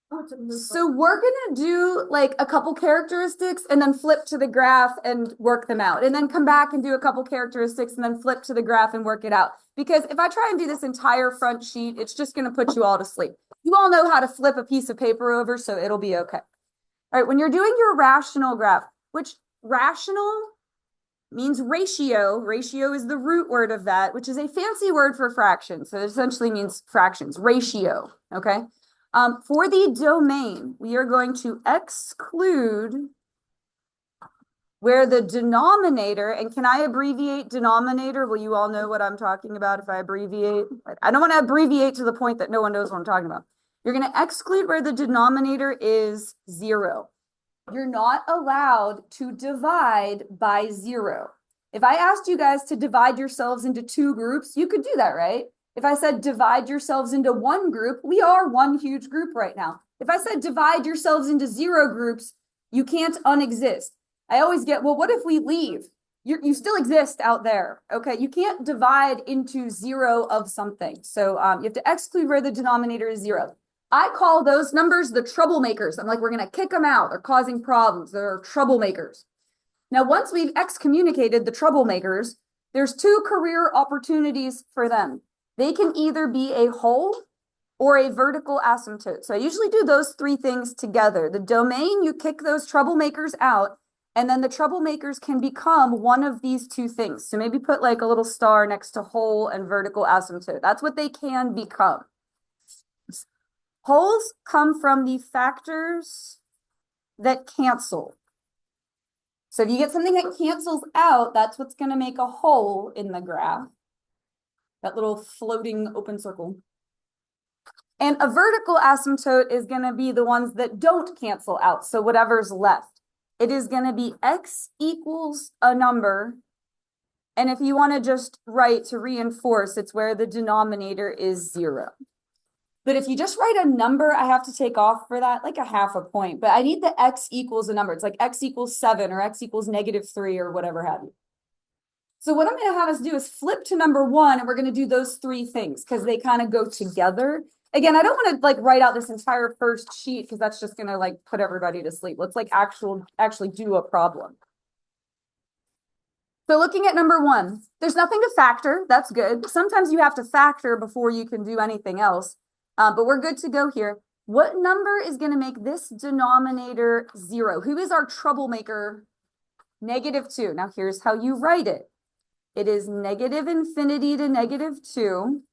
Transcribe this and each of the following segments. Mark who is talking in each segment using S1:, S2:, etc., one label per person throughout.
S1: So we're gonna do like a couple characteristics and then flip to the graph and work them out. And then come back and do a couple characteristics and then flip to the graph and work it out. Because if I try and do this entire front sheet, it's just gonna put you all to sleep. You all know how to flip a piece of paper over, so it'll be okay. All right, when you're doing your rational graph, which rational means ratio. Ratio is the root word of that, which is a fancy word for fraction. So it essentially means fractions, ratio, okay? For the domain, we are going to exclude where the denominator, and can I abbreviate denominator? Will you all know what I'm talking about if I abbreviate? I don't want to abbreviate to the point that no one knows what I'm talking about. You're going to exclude where the denominator is 0. You're not allowed to divide by 0. If I asked you guys to divide yourselves into 2 groups, you could do that, right? If I said divide yourselves into 1 group, we are one huge group right now. If I said divide yourselves into 0 groups, you can't unexist. I always get, well, what if we leave? You still exist out there, okay? You can't divide into 0 of something. So you have to exclude where the denominator is 0. I call those numbers the troublemakers. I'm like, we're going to kick them out. They're causing problems. They're troublemakers. Now, once we've excommunicated the troublemakers, there's 2 career opportunities for them. They can either be a whole or a vertical asymptote. So I usually do those 3 things together. The domain, you kick those troublemakers out, and then the troublemakers can become one of these 2 things. So maybe put like a little star next to whole and vertical asymptote. That's what they can become. Wholes come from the factors that cancel. So if you get something that cancels out, that's what's going to make a hole in the graph. That little floating open circle. And a vertical asymptote is going to be the ones that don't cancel out. So whatever's left. It is going to be x equals a number. And if you want to just write to reinforce, it's where the denominator is 0. But if you just write a number, I have to take off for that, like a half a point. But I need the x equals a number. It's like x equals 7 or x equals -3 or whatever have you. So what I'm going to have us do is flip to number 1, and we're going to do those 3 things because they kind of go together. Again, I don't want to like write out this entire first sheet because that's just going to like put everybody to sleep. Let's like actually do a problem. So looking at number 1, there's nothing to factor. That's good. Sometimes you have to factor before you can do anything else. But we're good to go here. What number is going to make this denominator 0? Who is our troublemaker? -2. Now here's how you write it. It is -infinity to -2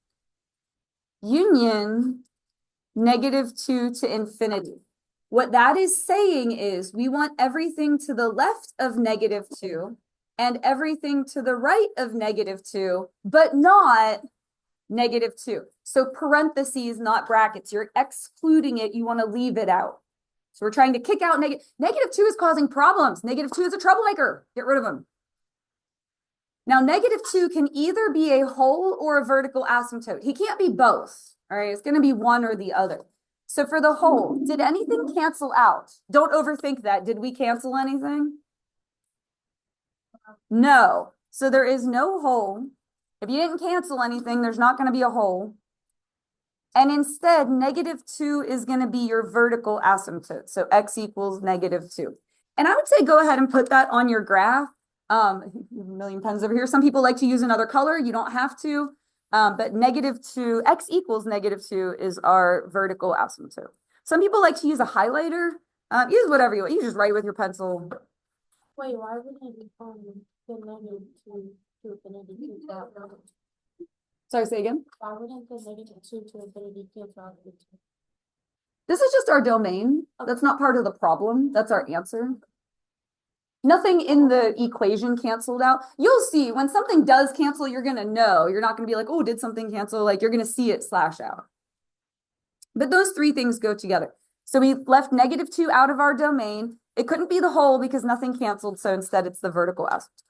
S1: union -2 to infinity. What that is saying is we want everything to the left of -2 and everything to the right of -2, but not -2. So parentheses, not brackets. You're excluding it. You want to leave it out. So we're trying to kick out -2 is causing problems. -2 is a troublemaker. Get rid of them. Now, -2 can either be a whole or a vertical asymptote. He can't be both. All right, it's going to be one or the other. So for the whole, did anything cancel out? Don't overthink that. Did we cancel anything? No. So there is no whole. If you didn't cancel anything, there's not going to be a whole. And instead, -2 is going to be your vertical asymptote. So x equals -2. And I would say go ahead and put that on your graph. A million pens over here. Some people like to use another color. You don't have to. But -2, x equals -2 is our vertical asymptote. Some people like to use a highlighter. Use whatever you want. You just write with your pencil.
S2: Wait, why would I be calling the -2 to infinity cancel?
S1: Sorry, say again.
S2: Why wouldn't the -2 to infinity cancel out?
S1: This is just our domain. That's not part of the problem. That's our answer. Nothing in the equation canceled out. You'll see when something does cancel, you're going to know. You're not going to be like, oh, did something cancel? Like you're going to see it slash out. But those 3 things go together. So we left -2 out of our domain. It couldn't be the whole because nothing canceled. So instead it's the vertical asymptote.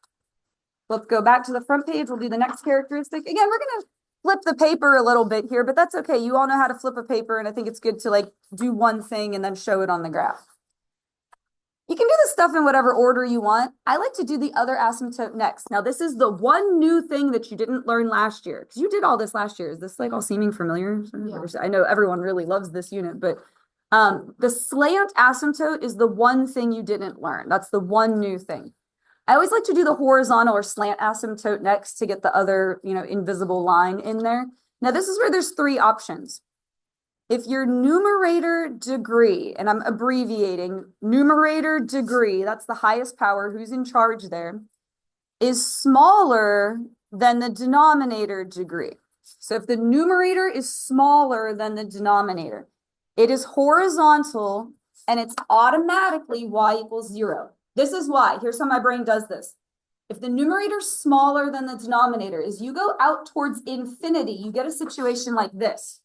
S1: Let's go back to the front page. We'll do the next characteristic. Again, we're going to flip the paper a little bit here, but that's okay. You all know how to flip a paper. And I think it's good to like do one thing and then show it on the graph. You can do this stuff in whatever order you want. I like to do the other asymptote next. Now, this is the one new thing that you didn't learn last year, because you did all this last year. Is this like all seeming familiar?
S2: Yeah.
S1: I know everyone really loves this unit, but The slant asymptote is the one thing you didn't learn. That's the one new thing. I always like to do the horizontal or slant asymptote next to get the other, invisible line in there. Now, this is where there's three options. If your numerator degree, and I'm abbreviating, numerator degree, that's the highest power, who's in charge there, is smaller than the denominator degree. So if the numerator is smaller than the denominator, it is horizontal and it's automatically y equals 0. This is why. Here's how my brain does this. If the numerator is smaller than the denominator, as you go out towards infinity, you get a situation like this.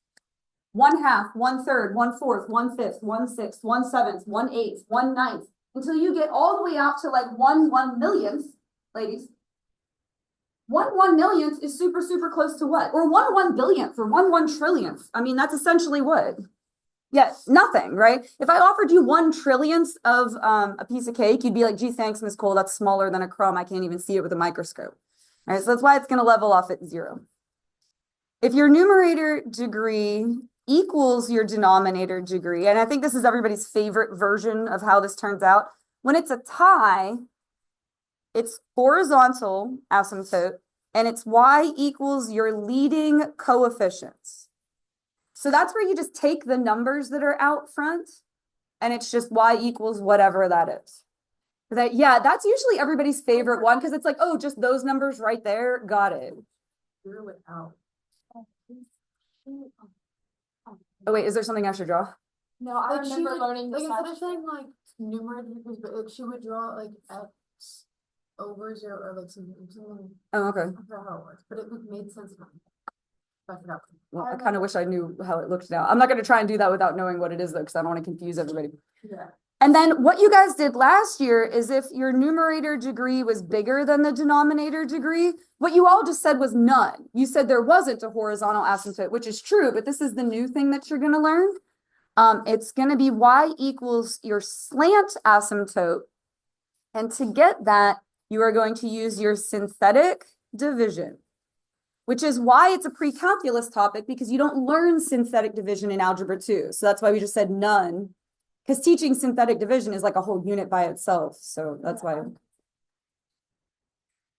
S1: 1/2, 1/3, 1/4, 1/5, 1/6, 1/7, 1/8, 1/9, until you get all the way out to like 1/1,000,000th, ladies. 1/1,000,000th is super, super close to what? Or 1/1,000,000,000th or 1/1,000,000,000,000th. I mean, that's essentially what? Yeah, nothing, right? If I offered you 1/1,000,000,000th of a piece of cake, you'd be like, gee, thanks, Miss Cole, that's smaller than a crumb. I can't even see it with a microscope. All right, so that's why it's going to level off at 0. If your numerator degree equals your denominator degree, and I think this is everybody's favorite version of how this turns out, when it's a tie, it's horizontal asymptote, and it's y equals your leading coefficients. So that's where you just take the numbers that are out front, and it's just y equals whatever that is. That's usually everybody's favorite one, because it's like, oh, just those numbers right there, got it.
S2: Drew it out.
S1: Oh wait, is there something I should draw?
S2: No, I
S3: Like, she
S2: remember
S3: would-
S2: learning this
S3: Like instead of
S2: last
S3: saying like numerator degrees, but like she would draw like x over 0 or like something.
S1: Oh, okay.
S3: I forgot how it works, but it made sense to me. I forgot.
S1: Well, I kind of wish I knew how it looked now. I'm not going to try and do that without knowing what it is, though, because I don't want to confuse everybody.
S3: Yeah.
S1: And then what you guys did last year is if your numerator degree was bigger than the denominator degree, what you all just said was none. You said there wasn't a horizontal asymptote, which is true, but this is the new thing that you're going to learn. It's going to be y equals your slant asymptote. And to get that, you are going to use your synthetic division, which is why it's a pre-calculus topic, because you don't learn synthetic division in Algebra 2. So that's why we just said none, because teaching synthetic division is like a whole unit by itself. So that's why.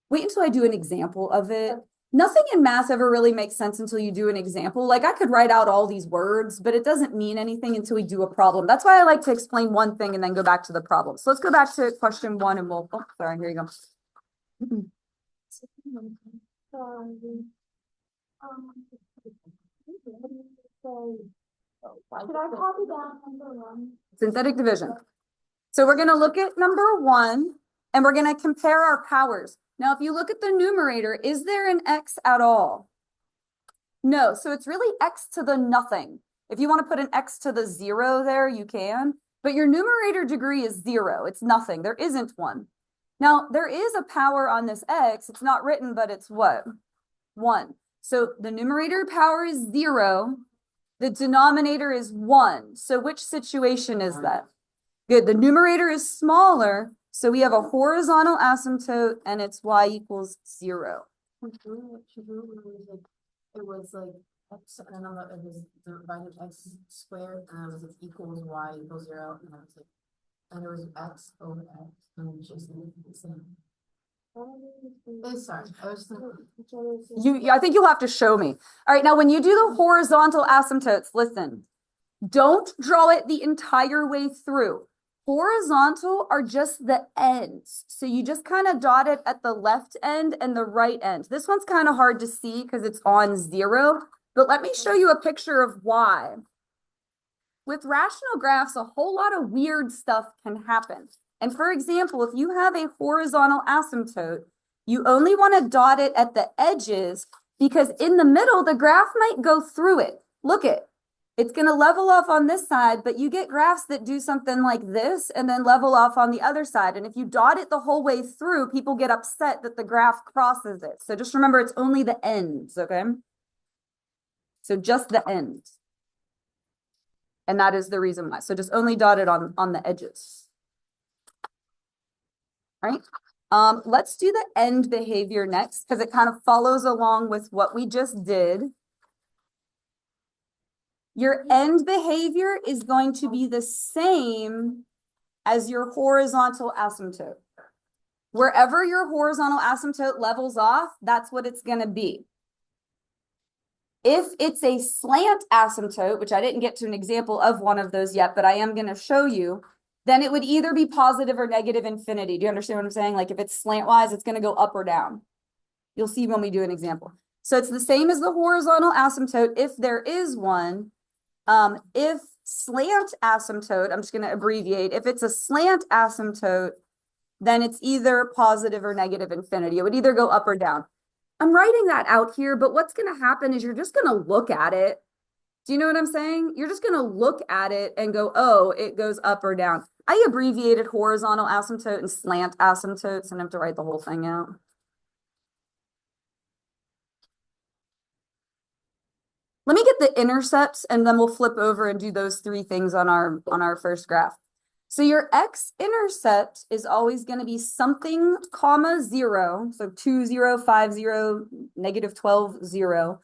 S1: Wait until I do an example of it. Nothing in math ever really makes sense until you do an example. Like I could write out all these words, but it doesn't mean anything until we do a problem. That's why I like to explain one thing and then go back to the problem. So let's go back to question 1 and we'll, oh, sorry, here you go.
S2: Should I copy down number 1?
S1: Synthetic division. So we're going to look at number 1 and we're going to compare our powers. Now, if you look at the numerator, is there an x at all? No, so it's really x to the nothing. If you want to put an x to the 0 there, you can, but your numerator degree is 0. It's nothing. There isn't one. Now, there is a power on this x. It's not written, but it's what? 1. So the numerator power is 0. The denominator is 1. So which situation is that? Good. The numerator is smaller. So we have a horizontal asymptote and it's y equals 0.
S3: It was like x, and then it was divided x squared, and it was like equals y equals 0, and I was like, and it was x over x, and just the same. Sorry, I was
S1: I think you'll have to show me. All right, now when you do the horizontal asymptotes, listen, don't draw it the entire way through. Horizontal are just the ends. So you just kind of dot it at the left end and the right end. This one's kind of hard to see because it's on 0, but let me show you a picture of why. With rational graphs, a whole lot of weird stuff can happen. And for example, if you have a horizontal asymptote, you only want to dot it at the edges because in the middle, the graph might go through it. Look it. It's going to level off on this side, but you get graphs that do something like this and then level off on the other side. And if you dot it the whole way through, people get upset that the graph crosses it. So just remember, it's only the ends, okay? So just the ends. And that is the reason why. So just only dot it on the edges. All right. Let's do the end behavior next because it kind of follows along with what we just did. your end behavior is going to be the same as your horizontal asymptote. Wherever your horizontal asymptote levels off, that's what it's going to be. If it's a slant asymptote, which I didn't get to an example of one of those yet, but I am going to show you, then it would either be positive or negative infinity. Do you understand what I'm saying? Like if it's slantwise, it's going to go up or down. You'll see when we do an example. So it's the same as the horizontal asymptote if there is one. If slant asymptote, I'm just going to abbreviate. If it's a slant asymptote, then it's either positive or negative infinity. It would either go up or down. I'm writing that out here, but what's going to happen is you're just going to look at it. Do you know what I'm saying? You're just going to look at it and go, oh, it goes up or down. I abbreviated horizontal asymptote and slant asymptotes, and I have to write the whole thing out. Let me get the intercepts and then we'll flip over and do those three things on our first graph. So your x-intercept is always going to be something, comma, 0. So 2, 0, 5, 0, negative 12, 0.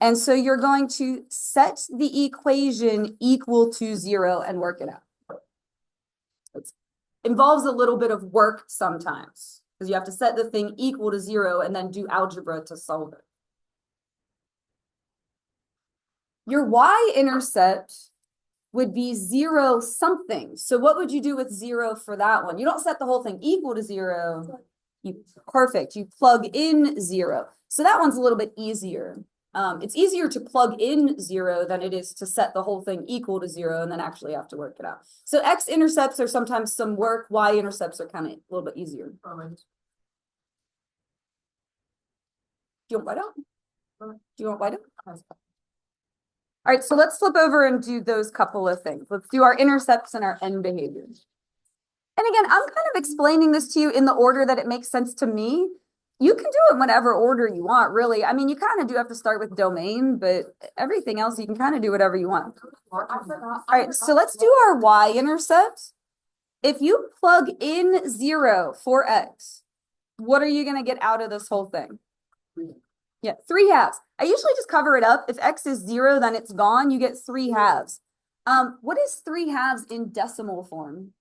S1: And so you're going to set the equation equal to 0 and work it out. It involves a little bit of work sometimes because you have to set the thing equal to 0 and then do algebra to solve it. Your y-intercept would be 0 something. So what would you do with 0 for that one? You don't set the whole thing equal to 0. Perfect. You plug in 0. So that one's a little bit easier. It's easier to plug in 0 than it is to set the whole thing equal to 0 and then actually have to work it out. So x-intercepts are sometimes some work. Y-intercepts are kind of a little bit easier. Do you want white out? Do you want white out? All right, so let's flip over and do those couple of things. Let's do our intercepts and our end behaviors. And again, I'm kind of explaining this to you in the order that it makes sense to me. You can do it in whatever order you want, really. I mean, you kind of do have to start with domain, but everything else, you can kind of do whatever you want. All right, so let's do our y-intercept. If you plug in 0 for x, what are you going to get out of this whole thing? Yeah, 3 halves. I usually just cover it up. If x is 0, then it's gone. You get 3 halves. What is 3 halves in decimal form?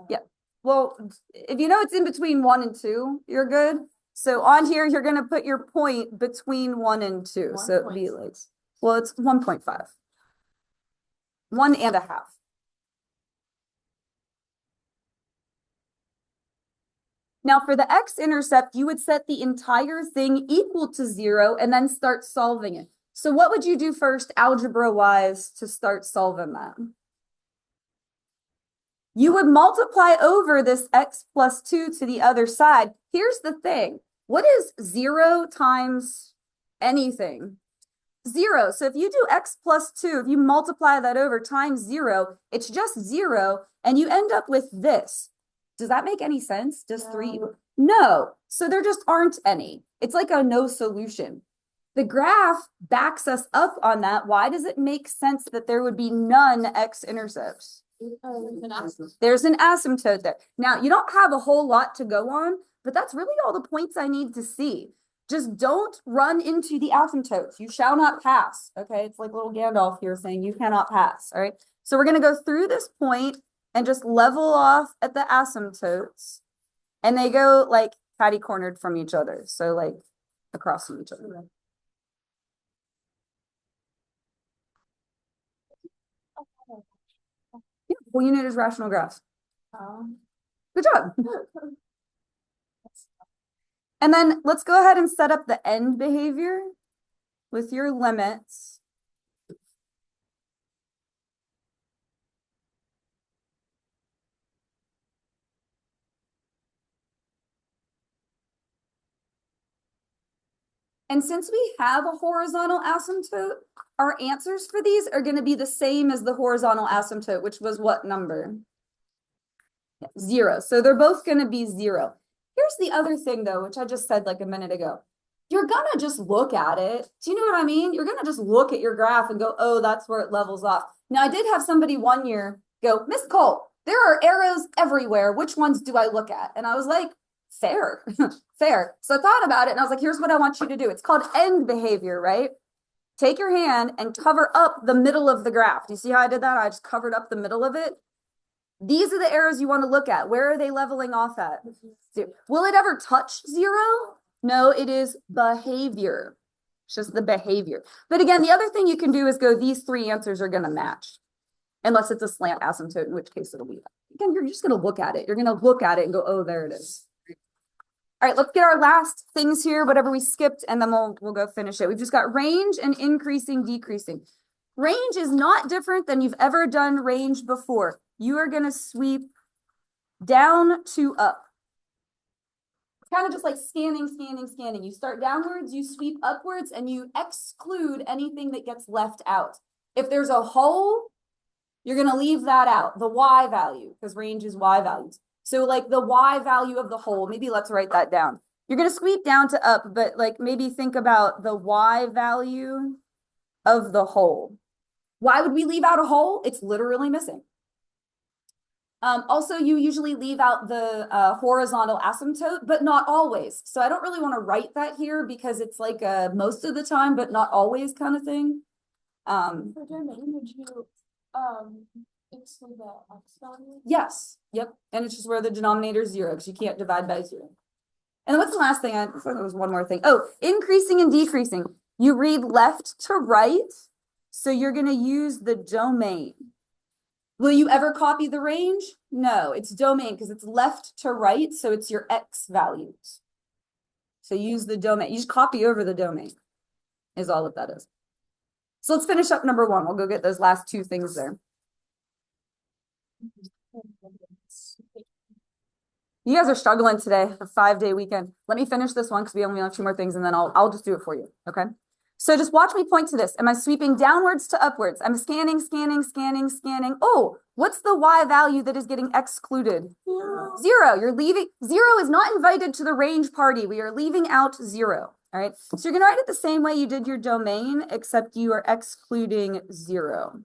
S1: Yeah. Well, if you know it's in between 1 and 2, you're good. So on here, you're going to put your point between 1 and 2. So it'd be like, well, it's 1.5. 1.5. Now for the x-intercept, you would set the entire thing equal to 0 and then start solving it. So what would you do first, algebra-wise, to start solving that? You would multiply over this x plus 2 to the other side. Here's the thing. What is 0 times anything? 0. So if you do x plus 2, if you multiply that over times 0, it's just 0, and you end up with this. Does that make any sense? Just 3? No. So there just aren't any. It's like a no solution. The graph backs us up on that. Why does it make sense that there would be none x-intercepts? There's an asymptote there. Now, you don't have a whole lot to go on, but that's really all the points I need to see. Just don't run into the asymptotes. You shall not pass. Okay, it's like little Gandalf here saying you cannot pass. All right, so we're going to go through this point and just level off at the asymptotes. And they go like catty-cornered from each other. So like across from each other. Yeah, full unit is rational graphs. Good job. And then let's go ahead and set up the end behavior with your limits. And since we have a horizontal asymptote, our answers for these are going to be the same as the horizontal asymptote, which was what number? 0. So they're both going to be 0. Here's the other thing, though, which I just said like a minute ago. You're going to just look at it. Do you know what I mean? You're going to just look at your graph and go, oh, that's where it levels off. Now, I did have somebody one year go, Miss Cole, there are arrows everywhere. Which ones do I look at? And I was like, fair, fair. So I thought about it and I was like, here's what I want you to do. It's called end behavior, right? take your hand and cover up the middle of the graph. Do you see how I did that? I just covered up the middle of it. These are the arrows you want to look at. Where are they leveling off at? Zero. Will it ever touch 0? No, it is behavior. It's just the behavior. But again, the other thing you can do is go, these 3 answers are going to match. Unless it's a slant asymptote, in which case it'll be that. Again, you're just going to look at it. You're going to look at it and go, oh, there it is. All right, let's get our last things here, whatever we skipped, and then we'll go finish it. We've just got range and increasing, decreasing. Range is not different than you've ever done range before. You are going to sweep down to up. Kind of just like scanning, scanning, scanning. You start downwards, you sweep upwards, and you exclude anything that gets left out. If there's a hole, you're going to leave that out, the Y value, because range is Y values. So like the Y value of the hole, maybe let's write that down. You're going to sweep down to up, but like maybe think about the Y value of the hole. Why would we leave out a hole? It's literally missing. Also, you usually leave out the horizontal asymptote, but not always. So I don't really want to write that here because it's like a most of the time, but not always kind of thing.
S2: For domain, would you exclude the X value?
S1: Yes. Yep. And it's just where the denominator is 0 because you can't divide by 0. And what's the last thing? I thought there was one more thing. Oh, increasing and decreasing. You read left to right. So you're going to use the domain. Will you ever copy the range? No, it's domain because it's left to right. So it's your X values. So use the domain. You just copy over the domain is all that that is. So let's finish up number 1. We'll go get those last 2 things there. You guys are struggling today, a 5-day weekend. Let me finish this one because we only have 2 more things and then I'll just do it for you. Okay. So just watch me point to this. Am I sweeping downwards to upwards? I'm scanning, scanning, scanning, scanning. Oh, what's the Y value that is getting excluded? 0. You're leaving. 0 is not invited to the range party. We are leaving out 0. All right. So you're going to write it the same way you did your domain, except you are excluding 0.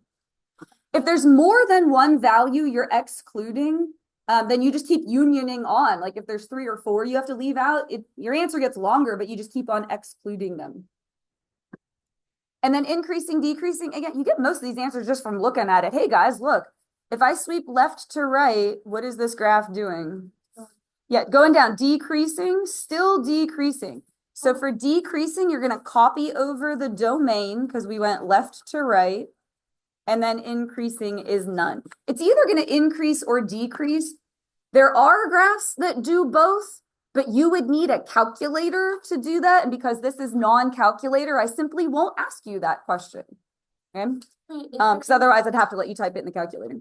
S1: If there's more than one value you're excluding, then you just keep unioning on. Like if there's 3 or 4 you have to leave out, your answer gets longer, but you just keep on excluding them. And then increasing, decreasing, again, you get most of these answers just from looking at it. Hey guys, look, if I sweep left to right, what is this graph doing? Yeah, going down, decreasing, still decreasing. So for decreasing, you're going to copy over the domain because we went left to right. And then increasing is none. It's either going to increase or decrease. There are graphs that do both, but you would need a calculator to do that. And because this is non-calculator, I simply won't ask you that question. Okay? Because otherwise I'd have to let you type it in the calculator.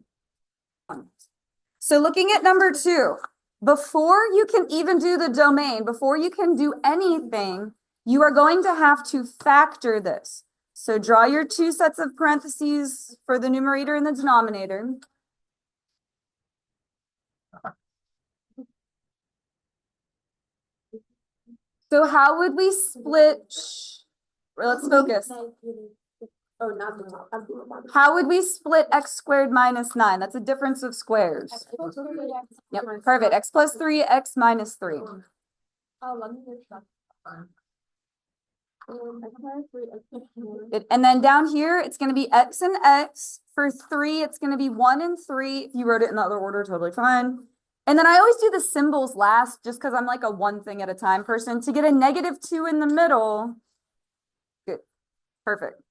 S1: So looking at number 2, before you can even do the domain, before you can do anything, you are going to have to factor this. So draw your 2 sets of parentheses for the numerator and the denominator. So how would we split? Let's focus. How would we split x squared minus 9? That's a difference of squares. Yep, perfect. X plus 3, x minus 3. And then down here, it's going to be x and x. For 3, it's going to be 1 and 3. If you wrote it in the other order, totally fine. And then I always do the symbols last, just because I'm like a 1 thing at a time person. To get a -2 in the middle. Good. Perfect.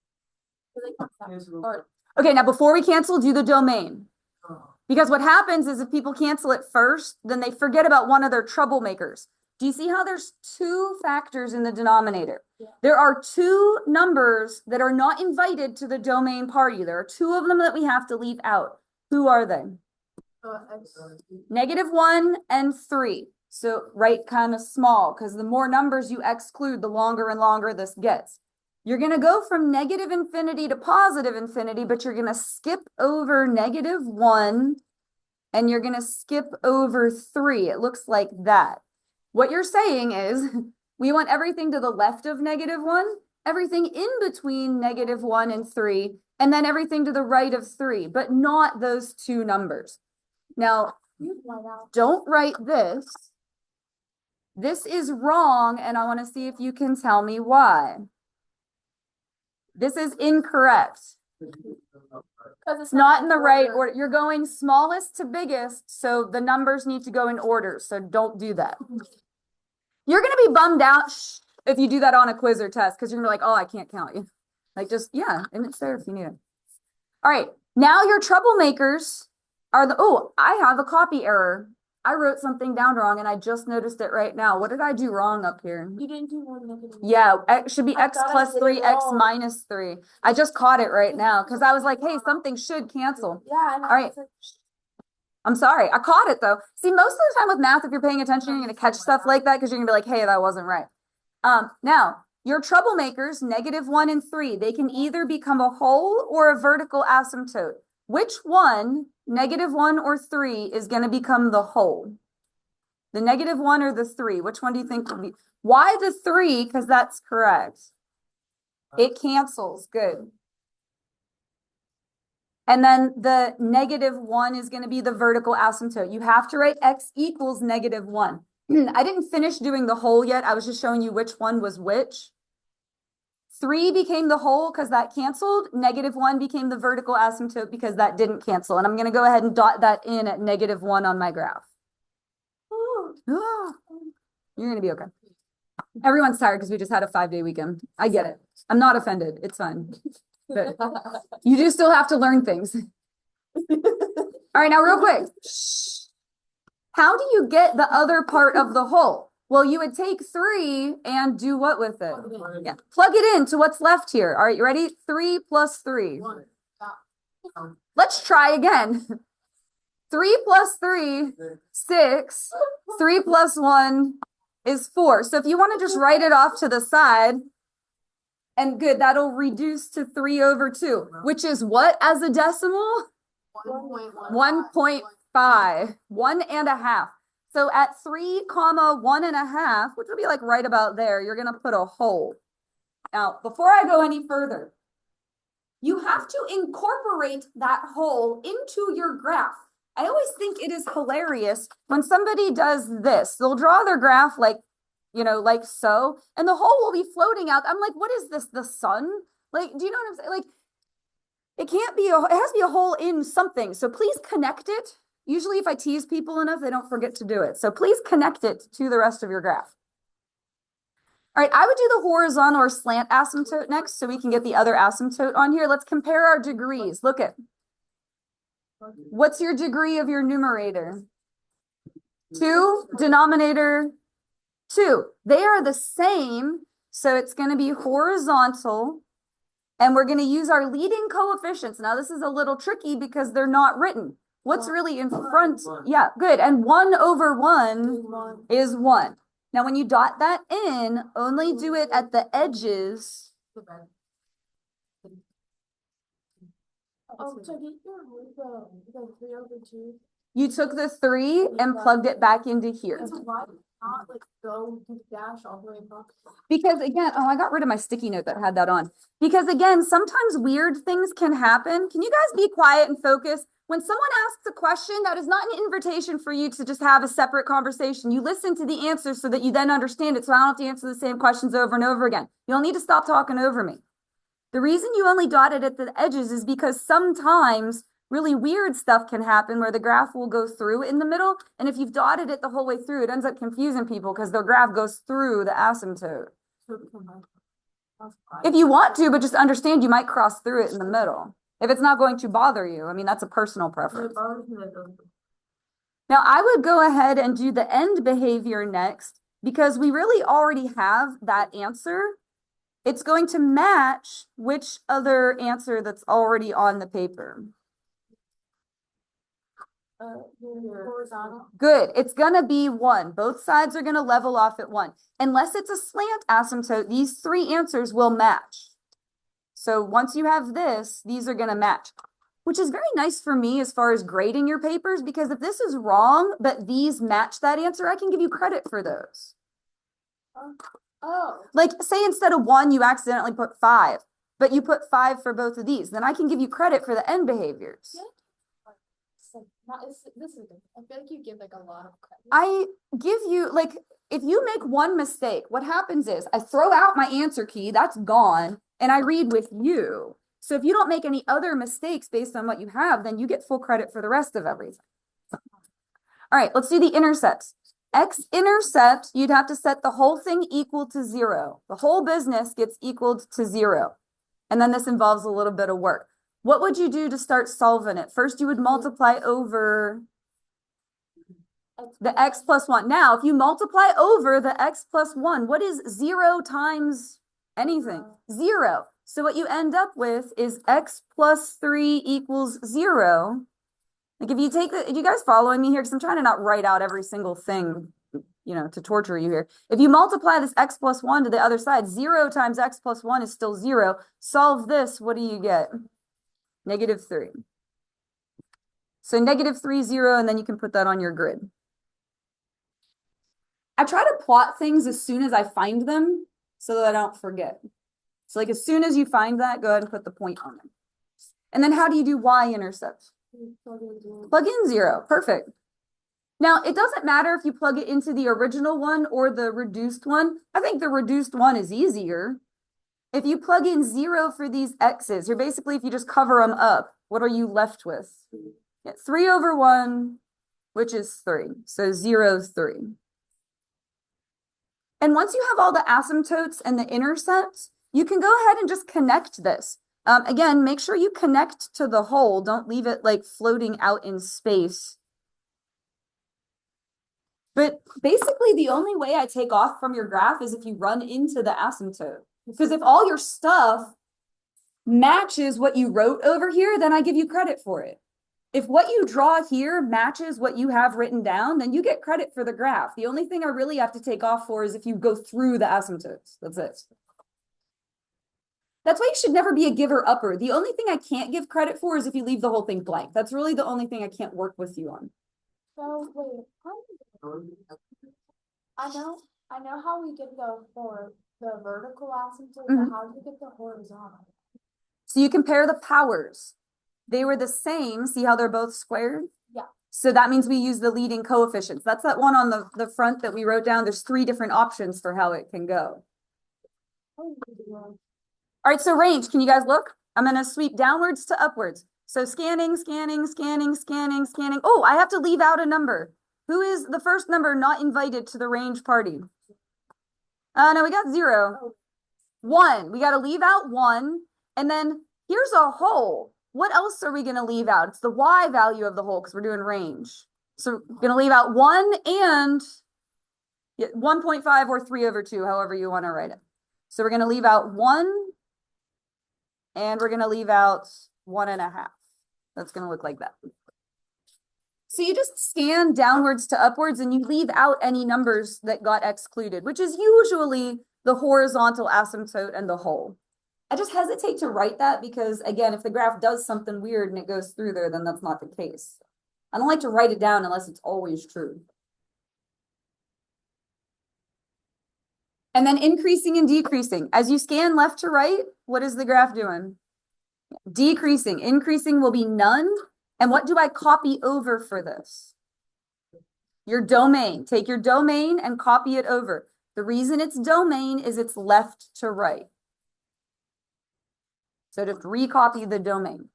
S1: Okay, now before we cancel, do the domain. Because what happens is if people cancel it first, then they forget about one of their troublemakers. Do you see how there's 2 factors in the denominator? Yeah. There are 2 numbers that are not invited to the domain party. There are 2 of them that we have to leave out. Who are they? -1 and 3. So write kind of small because the more numbers you exclude, the longer and longer this gets. You're going to go from -infinity to +infinity, but you're going to skip over -1 and you're going to skip over 3. It looks like that. What you're saying is we want everything to the left of -1, everything in between -1 and 3, and then everything to the right of 3, but not those 2 numbers. Now, don't write this. This is wrong, and I want to see if you can tell me why. This is incorrect.
S2: Cause
S1: It's not in the right order. You're going smallest to biggest, so the numbers need to go in order, so don't do that. You're gonna be bummed out if you do that on a quiz or test, because you're gonna be like, oh, I can't count you. Like just, yeah, and it's there if you need it. All right, now your troublemakers are oh, I have a copy error. I wrote something down wrong and I just noticed it right now. What did I do wrong up here?
S2: You didn't do one negative.
S1: Yeah, it should be
S2: I
S1: x
S2: thought I
S1: plus
S2: did it
S1: 3, x
S2: wrong.
S1: minus 3. I just caught it right now because I was like, hey, something should cancel.
S2: Yeah, and
S1: All right. I'm sorry. I caught it though. See, most of the time with math, if you're paying attention, you're going to catch stuff like that because you're going to be like, hey, that wasn't right. Now, your troublemakers, -1 and 3, they can either become a whole or a vertical asymptote. Which one, -1 or 3, is going to become the whole? The -1 or the 3? Which one do you think would be? Why the 3? Because that's correct. It cancels. Good. And then the -1 is going to be the vertical asymptote. You have to write x equals -1. I didn't finish doing the whole yet. I was just showing you which one was which. 3 became the whole because that canceled. -1 became the vertical asymptote because that didn't cancel. And I'm going to go ahead and dot that in at -1 on my graph. You're going to be okay. Everyone's tired because we just had a 5-day weekend. I get it. I'm not offended. It's fine. But you do still have to learn things. All right, now real quick. How do you get the other part of the whole? Well, you would take 3 and do what with it? Yeah, plug it in to what's left here. All right, you ready? 3 plus 3. Let's try again. 3 plus 3, 6. 3 plus 1 is 4. So if you want to just write it off to the side, and good, that'll reduce to 3/2, which is what as a decimal? 1.5. 1.5. So at 3, 1.5, which would be like right about there, you're going to put a whole. Now, before I go any further, you have to incorporate that whole into your graph. I always think it is hilarious when somebody does this. They'll draw their graph like, you know, like so, and the whole will be floating out. I'm like, what is this? The sun? Like, do you know what I'm saying? Like, it can't be, it has to be a hole in something. So please connect it. Usually if I tease people enough, they don't forget to do it. So please connect it to the rest of your graph. All right, I would do the horizontal or slant asymptote next so we can get the other asymptote on here. Let's compare our degrees. Look at, what's your degree of your numerator? 2, denominator 2. They are the same, so it's going to be horizontal, and we're going to use our leading coefficients. Now, this is a little tricky because they're not written. What's really in front? Yeah, good. And 1/1 is 1. Now, when you dot that in, only do it at the edges.
S2: Oh, so did you remove the 3/2?
S1: You took the 3 and plugged it back into here.
S3: Why not like go do dash all the way across?
S1: Because again, oh, I got rid of my sticky note that had that on. Because again, sometimes weird things can happen. Can you guys be quiet and focus? When someone asks a question, that is not an invitation for you to just have a separate conversation. You listen to the answer so that you then understand it, so I don't have to answer the same questions over and over again. You'll need to stop talking over me. The reason you only dot it at the edges is because sometimes really weird stuff can happen where the graph will go through in the middle. And if you've dotted it the whole way through, it ends up confusing people because their graph goes through the asymptote. If you want to, but just understand you might cross through it in the middle. If it's not going to bother you, I mean, that's a personal preference. Now, I would go ahead and do the end behavior next because we really already have that answer. It's going to match which other answer that's already on the paper.
S2: Horizontal.
S1: Good. It's going to be 1. Both sides are going to level off at 1. Unless it's a slant asymptote, these 3 answers will match. So once you have this, these are going to match, which is very nice for me as far as grading your papers, because if this is wrong, but these match that answer, I can give you credit for those.
S2: Oh.
S1: Like say instead of 1, you accidentally put 5, but you put 5 for both of these, then I can give you credit for the end behaviors.
S2: Yeah. This is good. I feel like you give like a lot of credit.
S1: I give you, like, if you make one mistake, what happens is I throw out my answer key, that's gone. and I read with you. So if you don't make any other mistakes based on what you have, then you get full credit for the rest of everything. All right, let's do the intercepts. X-intercept, you'd have to set the whole thing equal to 0. The whole business gets equaled to 0. And then this involves a little bit of work. What would you do to start solving it? First, you would multiply over the x plus 1. Now, if you multiply over the x plus 1, what is 0 times anything? 0. So what you end up with is x plus 3 equals 0. Like if you take the, are you guys following me here? Because I'm trying to not write out every single thing, you know, to torture you here. If you multiply this x plus 1 to the other side, 0 times x plus 1 is still 0. Solve this, what do you get? -3. So -3, 0, and then you can put that on your grid. I try to plot things as soon as I find them so that I don't forget. So like as soon as you find that, go ahead and put the point on it. And then how do you do y-intercept? Plug in 0. Perfect. Now, it doesn't matter if you plug it into the original one or the reduced one. I think the reduced one is easier. If you plug in 0 for these x's, you're basically, if you just cover them up, what are you left with? Yeah, 3 over 1, which is 3. So 0, 3. And once you have all the asymptotes and the intercepts, you can go ahead and just connect this. Again, make sure you connect to the whole. Don't leave it like floating out in space. But basically, the only way I take off from your graph is if you run into the asymptote. Because if all your stuff matches what you wrote over here, then I give you credit for it. If what you draw here matches what you have written down, then you get credit for the graph. The only thing I really have to take off for is if you go through the asymptotes. That's it. That's why you should never be a giver-upper. The only thing I can't give credit for is if you leave the whole thing blank. That's really the only thing I can't work with you on.
S2: So wait, I know how we get the vertical asymptote, but how do you get the horizontal?
S1: So you compare the powers. They were the same. See how they're both squared?
S2: Yeah.
S1: So that means we use the leading coefficients. That's that one on the front that we wrote down. There's 3 different options for how it can go. All right, so range, can you guys look? I'm going to sweep downwards to upwards. So scanning, scanning, scanning, scanning, scanning. Oh, I have to leave out a number. Who is the first number not invited to the range party? No, we got 0. 1, we got to leave out 1. And then here's a whole. What else are we going to leave out? It's the y value of the whole because we're doing range. So we're going to leave out 1 and 1.5 or 3 over 2, however you want to write it. So we're going to leave out 1 and we're going to leave out 1.5. That's going to look like that. So you just scan downwards to upwards and you leave out any numbers that got excluded, which is usually the horizontal asymptote and the whole. I just hesitate to write that because, again, if the graph does something weird and it goes through there, then that's not the case. I don't like to write it down unless it's always true. And then increasing and decreasing. As you scan left to right, what is the graph doing? Decreasing. Increasing will be none. And what do I copy over for this? Your domain. Take your domain and copy it over. The reason it's domain is it's left to right. So just recopy the domain.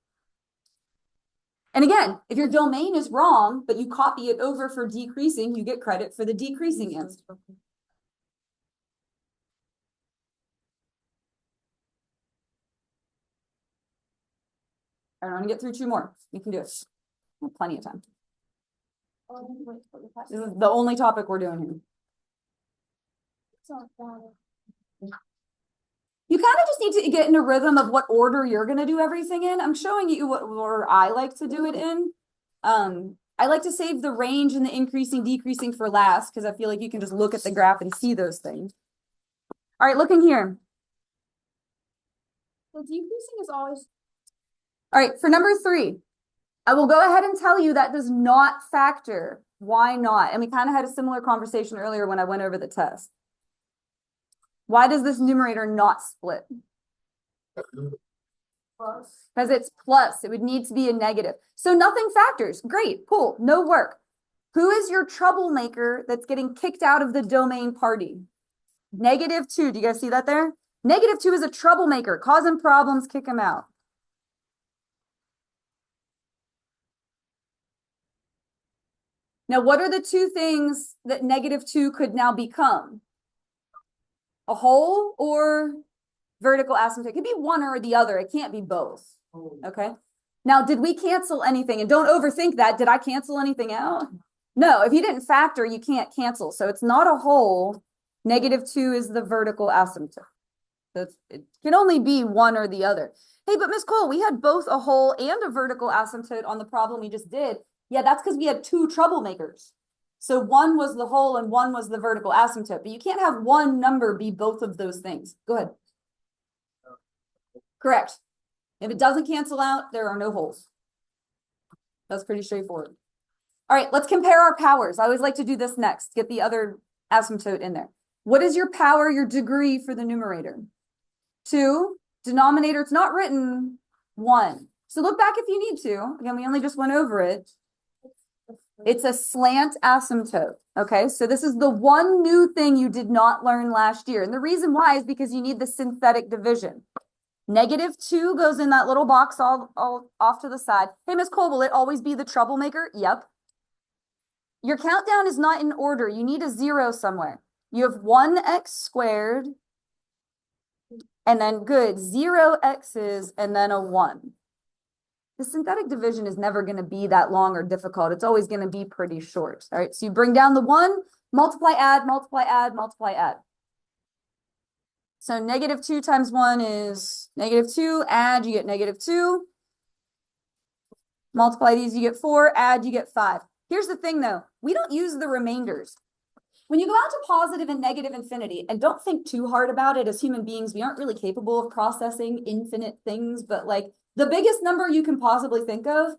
S1: And again, if your domain is wrong, but you copy it over for decreasing, you get credit for the decreasing answer. I want to get through 2 more. You can do it. We have plenty of time. This is the only topic we're doing here. You kind of just need to get in a rhythm of what order you're going to do everything in. I'm showing you what order I like to do it in. I like to save the range and the increasing, decreasing for last because I feel like you can just look at the graph and see those things. All right, looking here.
S2: The decreasing is always.
S1: All right, for number 3, I will go ahead and tell you that does not factor. Why not? And we kind of had a similar conversation earlier when I went over the test. Why does this numerator not split?
S2: Plus.
S1: Because it's plus. It would need to be a negative. So nothing factors. Great, cool, no work. Who is your troublemaker that's getting kicked out of the domain party? -2. Do you guys see that there? -2 is a troublemaker, causing problems, kick him out. Now, what are the two things that -2 could now become? A whole or vertical asymptote? It could be one or the other. It can't be both. Okay. Now, did we cancel anything? And don't overthink that. Did I cancel anything out? No, if you didn't factor, you can't cancel. So it's not a whole. -2 is the vertical asymptote. So it can only be one or the other. Hey, but Miss Cole, we had both a whole and a vertical asymptote on the problem we just did. Yeah, that's because we had two troublemakers. So one was the whole and one was the vertical asymptote. But you can't have one number be both of those things. Go ahead. Correct. If it doesn't cancel out, there are no holes. That's pretty straightforward. All right, let's compare our powers. I always like to do this next. Get the other asymptote in there. What is your power, your degree for the numerator? 2. Denominator, it's not written 1. So look back if you need to. Again, we only just went over it. It's a slant asymptote. Okay, so this is the one new thing you did not learn last year. And the reason why is because you need the synthetic division. -2 goes in that little box all off to the side. Hey, Miss Cole, will it always be the troublemaker? Yep. Your countdown is not in order. You need a 0 somewhere. You have 1x squared, and then good, 0 x's, and then a 1. The synthetic division is never going to be that long or difficult. It's always going to be pretty short. All right, so you bring down the 1, multiply, add, multiply, add, multiply, add. So -2 times 1 is -2, add, you get -2. Multiply these, you get 4, add, you get 5. Here's the thing though, we don't use the remainders. When you go out to positive and negative infinity, and don't think too hard about it, as human beings, we aren't really capable of processing infinite things, but like the biggest number you can possibly think of,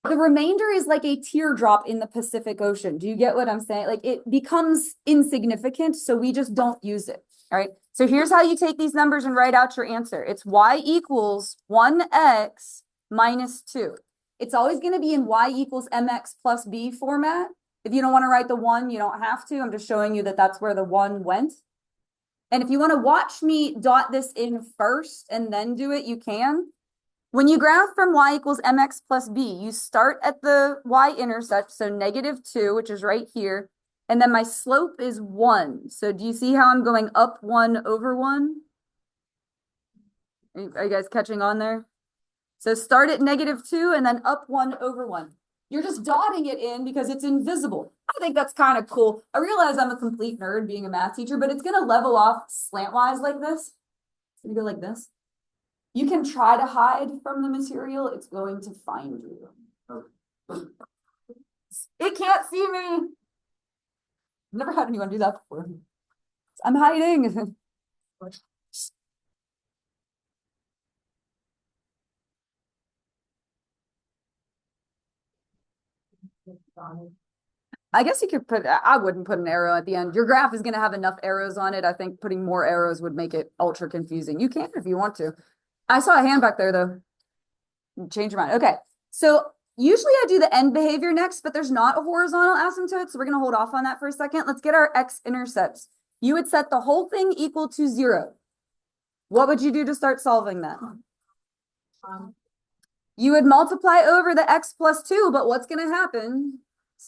S1: the remainder is like a teardrop in the Pacific Ocean. Do you get what I'm saying? Like it becomes insignificant, so we just don't use it. All right. So here's how you take these numbers and write out your answer. It's y equals 1x minus 2. It's always going to be in y equals mx plus b format. If you don't want to write the 1, you don't have to. I'm just showing you that that's where the 1 went. And if you want to watch me dot this in first and then do it, you can. When you graph from y equals mx plus b, you start at the y-intercept, so -2, which is right here. And then my slope is 1. So do you see how I'm going up 1 over 1? Are you guys catching on there? So start at -2 and then up 1 over 1. You're just dotting it in because it's invisible. I think that's kind of cool. I realize I'm a complete nerd being a math teacher, but it's going to level off slantwise like this. It's going to go like this. You can try to hide from the material. It's going to find you. It can't see me. Never had anyone do that before. I'm hiding. I guess you could put, I wouldn't put an arrow at the end. Your graph is going to have enough arrows on it. I think putting more arrows would make it ultra confusing. You can if you want to. I saw a hand back there though. Change your mind. Okay. So usually I do the end behavior next, but there's not a horizontal asymptote. So we're going to hold off on that for a second. Let's get our x-intercepts. You would set the whole thing equal to 0. What would you do to start solving that? You would multiply over the x plus 2, but what's going to happen?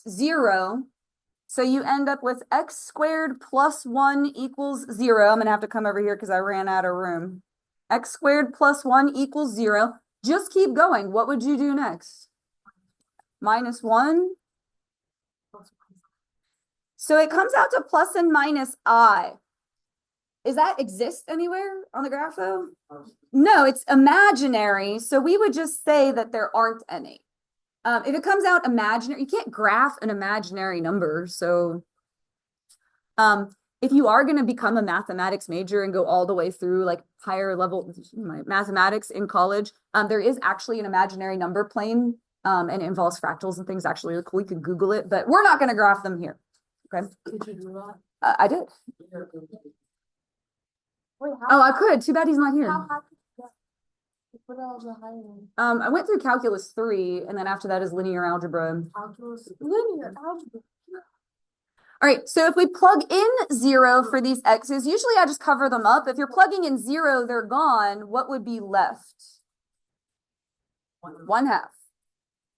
S1: 0. So you end up with x squared plus 1 equals 0. I'm going to have to come over here because I ran out of room. X squared plus 1 equals 0. Just keep going. What would you do next? Minus 1. So it comes out to plus and minus I. Does that exist anywhere on the graph though? No, it's imaginary. So we would just say that there aren't any. If it comes out imaginary, you can't graph an imaginary number. So if you are going to become a mathematics major and go all the way through like higher level mathematics in college, there is actually an imaginary number plane and it involves fractals and things. Actually really cool. You can Google it, but we're not going to graph them here. Okay.
S2: Did you do that?
S1: I did.
S2: Wait,
S1: Oh, I could. Too bad he's not here.
S2: how could you put all the hiding?
S1: I went through calculus 3, and then after that is linear algebra.
S2: Calculus, linear algebra.
S1: All right, so if we plug in 0 for these x's, usually I just cover them up. If you're plugging in 0, they're gone. What would be left? 1/2.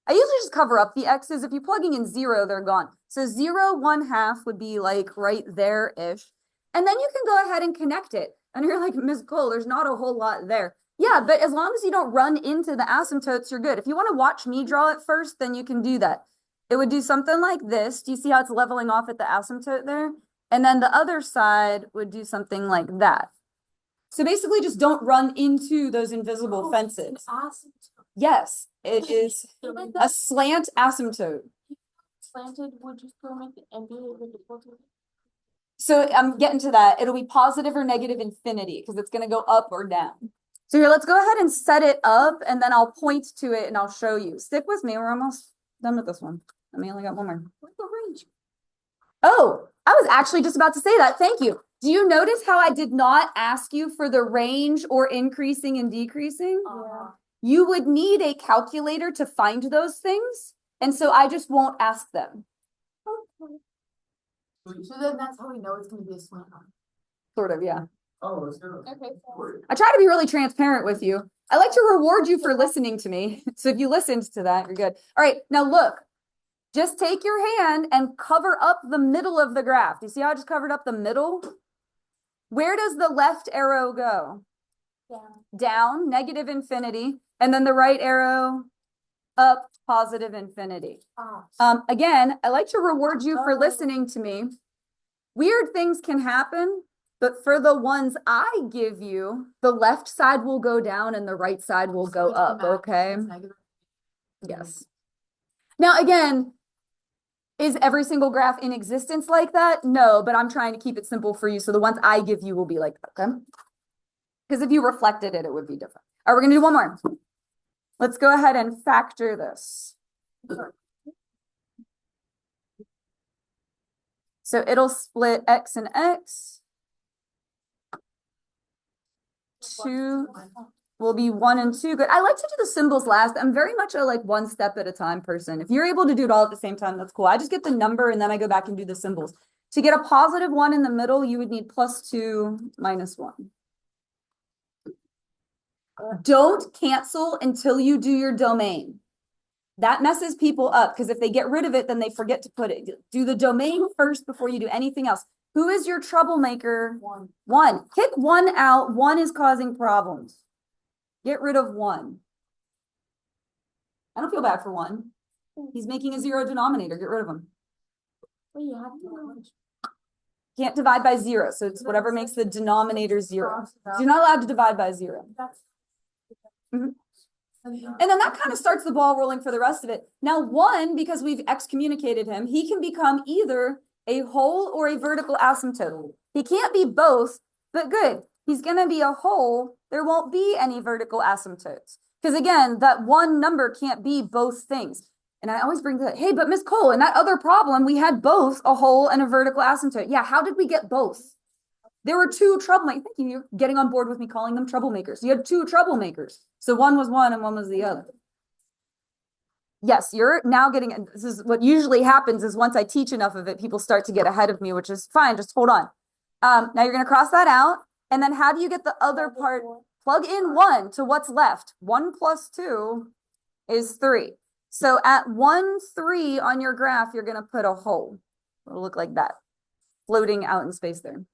S1: I usually just cover up the x's. If you're plugging in 0, they're gone. So 0, 1/2 would be like right there-ish. And then you can go ahead and connect it. And you're like, Ms. Cole, there's not a whole lot there. Yeah, but as long as you don't run into the asymptotes, you're good. If you want to watch me draw it first, then you can do that. It would do something like this. Do you see how it's leveling off at the asymptote there? And then the other side would do something like that. So basically just don't run into those invisible fences. Yes, it is a slant asymptote.
S2: Slanted, would you still make it and be able to filter it?
S1: So I'm getting to that. It'll be positive or negative infinity because it's going to go up or down. So here, let's go ahead and set it up and then I'll point to it and I'll show you. Stick with me. We're almost done with this one. I mean, only got one more.
S2: What's the range?
S1: Oh, I was actually just about to say that. Thank you. Do you notice how I did not ask you for the range or increasing and decreasing?
S2: Yeah.
S1: You would need a calculator to find those things. And so I just won't ask them.
S3: So then that's how we know it's gonna be a slant line.
S1: Sort of, yeah.
S4: Oh, let's go.
S2: Okay.
S1: I try to be really transparent with you. I like to reward you for listening to me. So if you listened to that, you're good. All right, now look. Just take your hand and cover up the middle of the graph. Do you see how I just covered up the middle? Where does the left arrow go?
S2: Yeah.
S1: Down, negative infinity. And then the right arrow up, positive infinity. Again, I like to reward you for listening to me. Weird things can happen, but for the ones I give you, the left side will go down and the right side will go up, okay? Yes. Now, again, is every single graph in existence like that? No, but I'm trying to keep it simple for you. So the ones I give you will be like that, okay? Because if you reflected it, it would be different. All right, we're going to do one more. Let's go ahead and factor this. So it'll split x and x. 2 will be 1 and 2. Good. I like to do the symbols last. I'm very much a like one step at a time person. If you're able to do it all at the same time, that's cool. I just get the number and then I go back and do the symbols. To get a positive 1 in the middle, you would need +2 -1. Don't cancel until you do your domain. That messes people up because if they get rid of it, then they forget to put it. Do the domain first before you do anything else. Who is your troublemaker? 1. Kick 1 out. 1 is causing problems. Get rid of 1. I don't feel bad for 1. He's making a 0 denominator. Get rid of him.
S2: Well, you have to.
S1: Can't divide by 0. So it's whatever makes the denominator 0. You're not allowed to divide by 0. Mhm. And then that kind of starts the ball rolling for the rest of it. Now 1, because we've excommunicated him, he can become either a whole or a vertical asymptote. He can't be both, but good. He's going to be a whole. There won't be any vertical asymptotes. Because again, that one number can't be both things. And I always bring that, hey, but Miss Cole, in that other problem, we had both a whole and a vertical asymptote. Yeah, how did we get both? There were 2 troublemakers. Thank you. You're getting on board with me calling them troublemakers. You had 2 troublemakers. So one was one and one was the other. Yes, you're now getting, this is what usually happens is once I teach enough of it, people start to get ahead of me, which is fine. Just hold on. Now you're going to cross that out. And then how do you get the other part? Plug in 1 to what's left. 1 + 2 is 3. So at 1, 3 on your graph, you're going to put a hole. It'll look like that, floating out in space there.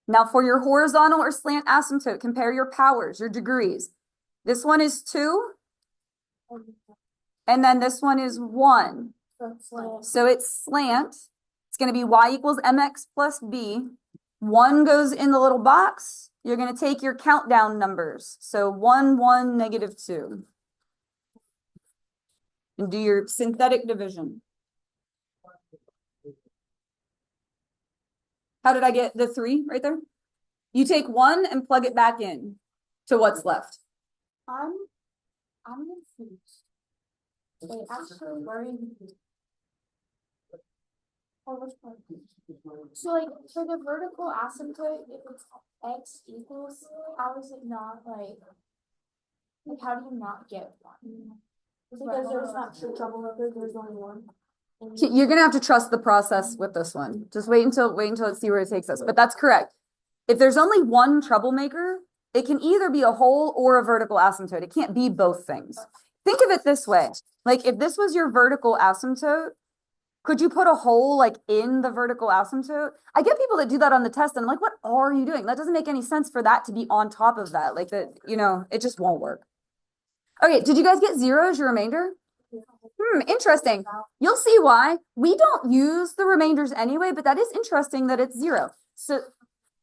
S1: Now for your horizontal or slant asymptote, compare your powers, your degrees. This one is 2, and then this one is 1. So it's slant. It's going to be y = mx + b. 1 goes in the little box. You're going to take your countdown numbers. So 1, 1, -2. And do your synthetic division. How did I get the 3 right there? You take 1 and plug it back in to what's left.
S2: I'm confused. Wait, actually, so like for the vertical asymptote, if it's x equals, how is it not like Like, how do you not get one? Because there's not two trouble makers, there's only one. And you-
S1: You're gonna have to trust the process with this one. Just wait until it see where it takes us. But that's correct. If there's only one troublemaker, it can either be a whole or a vertical asymptote. It can't be both things. Think of it this way. Like if this was your vertical asymptote, could you put a hole like in the vertical asymptote? I get people that do that on the test and I'm like, what are you doing? That doesn't make any sense for that to be on top of that. Like that, it just won't work. Okay, did you guys get 0 as your remainder? Interesting. You'll see why. We don't use the remainders anyway, but that is interesting that it's 0. So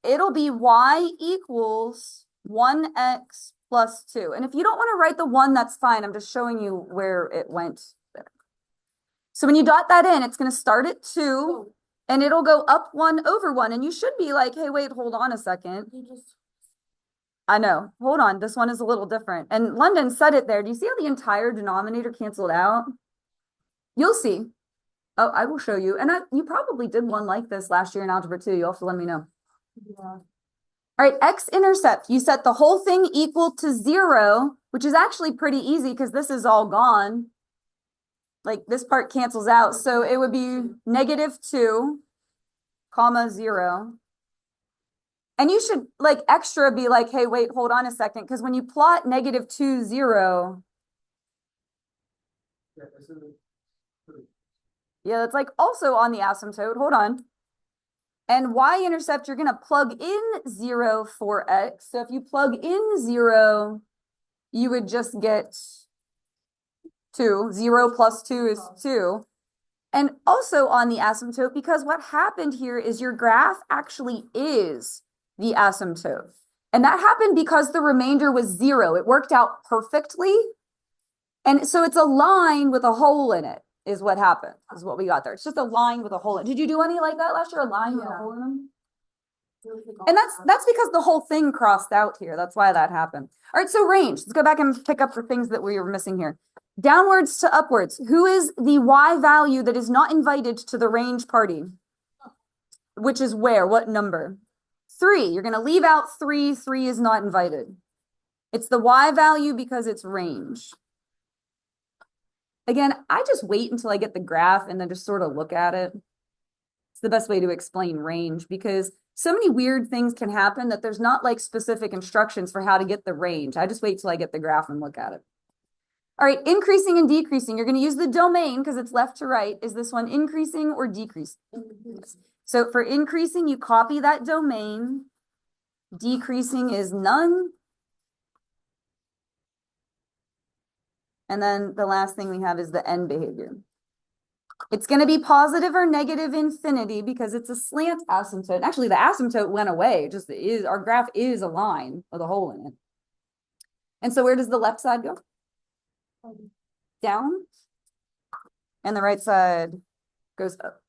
S1: it'll be y equals 1x plus 2. And if you don't want to write the 1, that's fine. I'm just showing you where it went there. So when you dot that in, it's going to start at 2 and it'll go up 1 over 1. And you should be like, hey, wait, hold on a second.
S2: You just,
S1: I know. Hold on. This one is a little different. And London said it there. Do you see how the entire denominator canceled out? You'll see. Oh, I will show you. And you probably did one like this last year in Algebra 2. You'll have to let me know.
S2: yeah.
S1: All right, x-intercept. You set the whole thing equal to 0, which is actually pretty easy because this is all gone. Like this part cancels out. So it would be -2, comma 0. And you should like extra be like, hey, wait, hold on a second. Because when you plot -2, 0, yeah, it's like also on the asymptote. Hold on. And y-intercept, you're going to plug in 0 for x. So if you plug in 0, you would just get 2. 0 plus 2 is 2. And also on the asymptote, because what happened here is your graph actually is the asymptote. And that happened because the remainder was 0. It worked out perfectly. And so it's a line with a hole in it is what happened, is what we got there. It's just a line with a hole in it. Did you do any like that last year? A line with a hole in them? And that's because the whole thing crossed out here. That's why that happened. All right, so range. Let's go back and pick up the things that we were missing here. Downwards to upwards. Who is the y value that is not invited to the range party? Which is where? What number? 3. You're going to leave out 3. 3 is not invited. It's the y value because it's range. Again, I just wait until I get the graph and then just sort of look at it. It's the best way to explain range because so many weird things can happen that there's not like specific instructions for how to get the range. I just wait till I get the graph and look at it. All right, increasing and decreasing. You're going to use the domain because it's left to right. Is this one increasing or decreasing? So for increasing, you copy that domain. Decreasing is none. And then the last thing we have is the end behavior. It's going to be positive or negative infinity because it's a slant asymptote. Actually, the asymptote went away. It just is, our graph is a line with a hole in it. And so where does the left side go? Down. And the right side goes up.